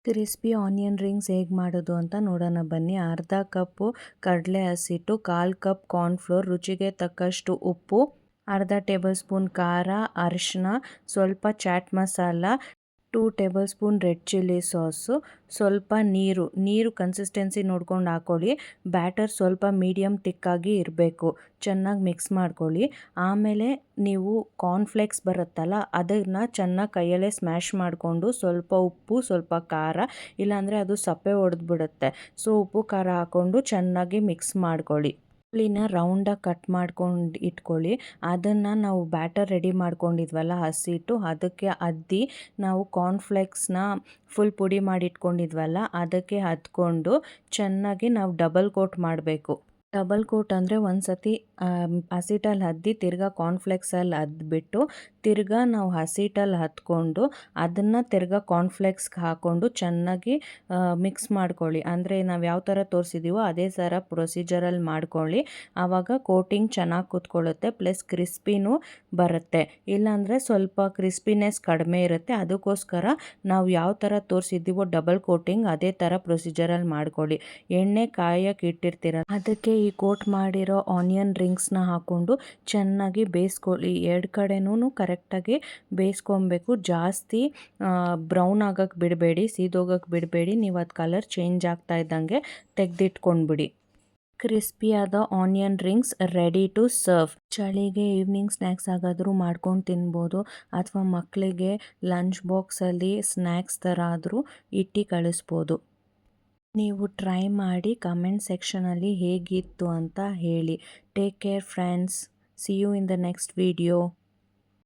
Crispy onion rings ಹೇಗೆ ಮಾಡೋದು ಅಂತ ನೋಡೋಣ ಬನ್ನಿ. ಅರ್ಧ ಕಪ್ಪು ಕಡಲೆ ಹಸಿಟ್ಟು, 1/4 ಕಪ್ ಕಾರ್ನ್ಫ್ಲೋರ್, ರುಚಿಗೆ ತಕ್ಕಷ್ಟು ಉಪ್ಪು, ಅರ್ಧ ಟೇಬಲ್ ಸ್ಪೂನ್ ಖಾರ, ಅರಿಶಿನ, ಸ್ವಲ್ಪ chaat masala, 2 tablespoon red chilli sauce, ಸ್ವಲ್ಪ ನೀರು ಕನ್ಸಿಸ್ಟೆನ್ಸಿ ನೋಡ್ಕೊಂಡು ಹಾಕ್ಕೊಳ್ಳಿ. ಬ್ಯಾಟರ್ ಸ್ವಲ್ಪ ಮೀಡಿಯಮ್ ತಿಕ್ಕಾಗಿ ಇರಬೇಕು. ಚೆನ್ನಾಗಿ ಮಿಕ್ಸ್ ಮಾಡ್ಕೊಳ್ಳಿ. ಆಮೇಲೆ ನೀವು ಕಾರ್ನ್ಫ್ಲೇಕ್ಸ್ ಬರುತ್ತಲ್ಲ, ಅದನ್ನು ಚೆನ್ನಾಗಿ ಕೈಯಲ್ಲೇ ಸ್ಮ್ಯಾಶ್ ಮಾಡಿಕೊಂಡು ಸ್ವಲ್ಪ ಉಪ್ಪು, ಸ್ವಲ್ಪ ಖಾರ, ಇಲ್ಲಾಂದರೆ ಅದು ಸಪ್ಪೆ ಹೊಡೆದ್ಬಿಡುತ್ತೆ. ಸೊ ಉಪ್ಪು ಖಾರ ಹಾಕ್ಕೊಂಡು ಚೆನ್ನಾಗಿ ಮಿಕ್ಸ್ ಮಾಡ್ಕೊಳ್ಳಿ. ರೌಂಡಾಗಿ ಕಟ್ ಮಾಡ್ಕೊಂಡು ಇಟ್ಕೊಳ್ಳಿ. ಅದನ್ನು ನಾವು ಬ್ಯಾಟರ್ ರೆಡಿ ಮಾಡ್ಕೊಂಡಿದ್ವಲ್ಲ ಹಸಿಟ್ಟು, ಅದಕ್ಕೆ ಅದ್ದಿ ನಾವು ಕಾರ್ನ್ಫ್ಲೇಕ್ಸ್ನ ಫುಲ್ ಪುಡಿ ಮಾಡಿ ಇಟ್ಕೊಂಡಿದ್ವಲ್ಲ ಅದಕ್ಕೆ ಹದ್ಕೊಂಡು ಚೆನ್ನಾಗಿ ನಾವು ಡಬಲ್ ಕೋಟ್ ಮಾಡಬೇಕು. ಡಬಲ್ ಕೋಟ್ ಅಂದರೆ ಒಂದು ಸತಿ ಹಸಿಟ್ಟಲ್ಲಿ ಅದ್ದಿ ತಿರ್ಗಾ ಕಾರ್ನ್ಫ್ಲೇಕ್ಸಲ್ಲಿ ಅದ್ಬಿಟ್ಟು ತಿರ್ಗಾ ನಾವು ಹಸಿಟ್ಟಲ್ಲಿ ಹದ್ಕೊಂಡು ಅದನ್ನು ತಿರ್ಗಾ ಕಾರ್ನ್ಫ್ಲೇಕ್ಸ್ಗೆ ಹಾಕ್ಕೊಂಡು ಚೆನ್ನಾಗಿ ಮಿಕ್ಸ್ ಮಾಡ್ಕೊಳ್ಳಿ. ಅಂದರೆ ನಾವು ಯಾವ ಥರ ತೋರಿಸಿದ್ದೀವೋ ಅದೇ ಥರ ಪ್ರೊಸೀಜರಲ್ಲಿ ಮಾಡ್ಕೊಳ್ಳಿ. ಆವಾಗ ಕೋಟಿಂಗ್ ಚೆನ್ನಾಗಿ ಕೂತ್ಕೊಳ್ಳುತ್ತೆ, ಪ್ಲಸ್ ಕ್ರಿಸ್ಪಿನೂ ಬರುತ್ತೆ. ಇಲ್ಲಾಂದರೆ ಸ್ವಲ್ಪ ಕ್ರಿಸ್ಪಿನೆಸ್ ಕಡಿಮೆ ಇರುತ್ತೆ. ಅದಕ್ಕೋಸ್ಕರ ನಾವು ಯಾವ ಥರ ತೋರಿಸಿದ್ದೀವೋ ಡಬಲ್ ಕೋಟಿಂಗ್ ಅದೇ ಥರ ಪ್ರೊಸೀಜರಲ್ಲಿ ಮಾಡ್ಕೊಳ್ಳಿ. ಎಣ್ಣೆ ಕಾಯಕ್ಕೆ ಇಟ್ಟಿರ್ತೀರ, ಅದಕ್ಕೆ ಈ ಕೋಟ್ ಮಾಡಿರೋ ಆನಿಯನ್ ರಿಂಗ್ಸ್ನ ಹಾಕ್ಕೊಂಡು ಚೆನ್ನಾಗಿ ಬೇಯಿಸ್ಕೊಳ್ಳಿ. ಎರಡು ಕಡೆನೂ ಕರೆಕ್ಟಾಗಿ ಬೇಯಿಸ್ಕೊಬೇಕು. ಜಾಸ್ತಿ ಬ್ರೌನ್ ಆಗೋಕ್ಕೆ ಬಿಡಬೇಡಿ, ಸೀದೋಗಕ್ಕೆ ಬಿಡಬೇಡಿ. ನೀವು ಅದು ಕಲರ್ ಚೇಂಜ್ ಆಗ್ತಾ ಇದ್ದಂಗೆ ತೆಗೆದಿಟ್ಕೊಂಡ್ಬಿಡಿ. ಕ್ರಿಸ್ಪಿಯಾದ onion rings ready to serve. ಚಳಿಗೆ ಈವ್ನಿಂಗ್ ಸ್ನ್ಯಾಕ್ಸ್ ಆಗಾದರೂ ಮಾಡ್ಕೊಂಡು ತಿನ್ಬೋದು, ಅಥವಾ ಮಕ್ಕಳಿಗೆ ಲಂಚ್ ಬಾಕ್ಸಲ್ಲಿ ಸ್ನ್ಯಾಕ್ಸ್ ಥರ ಆದರೂ ಇಟ್ಟು ಕಳಿಸ್ಬೋದು. ನೀವು ಟ್ರೈ ಮಾಡಿ ಕಮೆಂಟ್ ಸೆಕ್ಷನಲ್ಲಿ ಹೇಗಿತ್ತು ಅಂತ ಹೇಳಿ. Take care friends. See you in the next video.